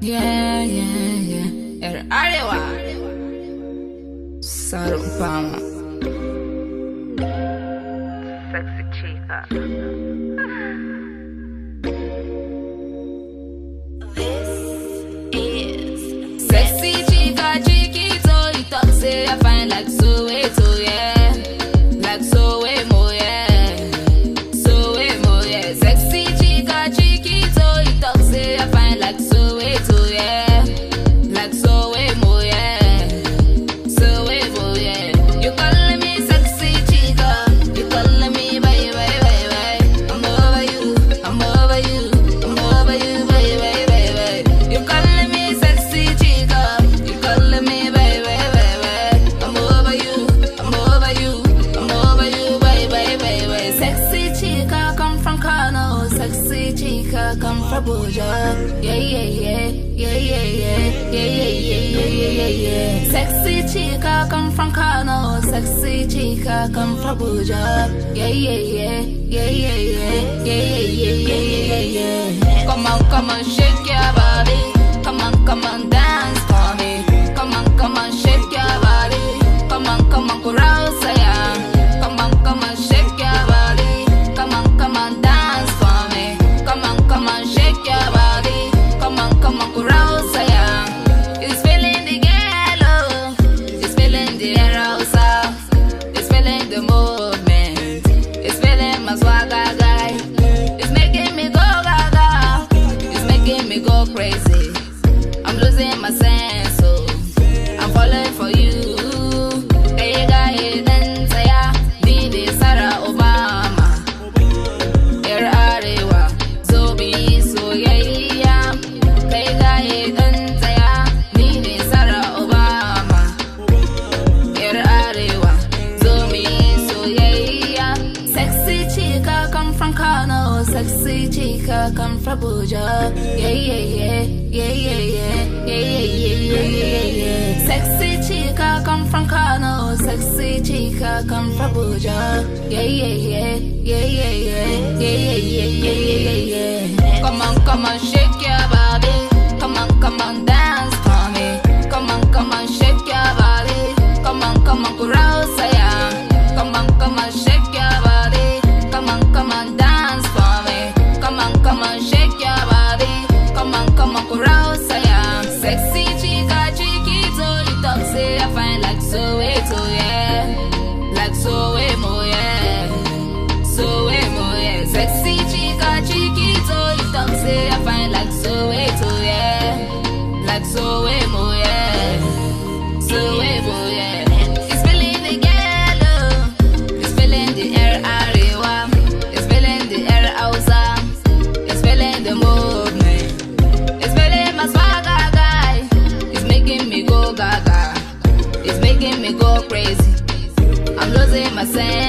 Yeah, yeah, yeah. Era Arewa. Sarupama. Sexy chica. Sexy chica, chiquito, you talk say I find like Soweto, yeah. Like Soweto, yeah. Soweto, yeah. Sexy chica, chiquito, you talk say I find like Soweto, yeah. Like Soweto, yeah. Soweto, yeah. You calling me sexy chica, you calling me bye, bye, bye, bye. I'm over you, I'm over you, I'm over you, bye, bye, bye, bye. You calling me sexy chica, you calling me bye, bye, bye, bye. I'm over you, I'm over you, I'm over you, bye, bye, bye, bye. Sexy chica come from Kano, sexy chica come from Abuja. Yeah, yeah, yeah, yeah, yeah, yeah, yeah, yeah, yeah, yeah, yeah, yeah. Sexy chica come from Kano, sexy chica come from Abuja. Yeah, yeah, yeah, yeah, yeah, yeah, yeah, yeah, yeah, yeah, yeah. Come on, shake your body. Come on, dance for me. Come on, shake your body. Come on, carouse, yeah. Come on, shake your body. Come on, dance for me. Come on, shake your body. Come on, carouse, yeah. It's feeling the yellow. It's feeling the arousal. It's feeling the movement. It's feeling my swagger guy. It's making me go gaga. It's making me go crazy. I'm losing my sense, so I'm falling for you. Hey guy, then say ya, need it, Sarah Obama. Here Arewa, Zobi, so yeah. Hey guy, then say ya, need it, Sarah Obama. Here Arewa, Zobi, so yeah. Sexy chica come from Kano, sexy chica come from Abuja. Yeah, yeah, yeah, yeah, yeah, yeah, yeah, yeah, yeah, yeah. Sexy chica come from Kano, sexy chica come from Abuja. Yeah, yeah, yeah, yeah, yeah, yeah, yeah, yeah, yeah, yeah, yeah. Come on, shake your body. Come on, dance for me. Come on, shake your body. Come on, carouse, yeah. Come on, shake your body. Come on, dance for me. Come on, shake your body. Come on, carouse, yeah. Sexy chica, chiquito, you talk say I find like Soweto, yeah. Like Soweto, yeah. Soweto, yeah. Sexy chica, chiquito, you talk say I find like Soweto, yeah. Like Soweto, yeah. Soweto, yeah. It's feeling the yellow. It's feeling the air Arewa. It's feeling the air Hausa. It's feeling the movement. It's feeling my swagger guy. It's making me go gaga. It's making me go crazy. I'm losing my sense.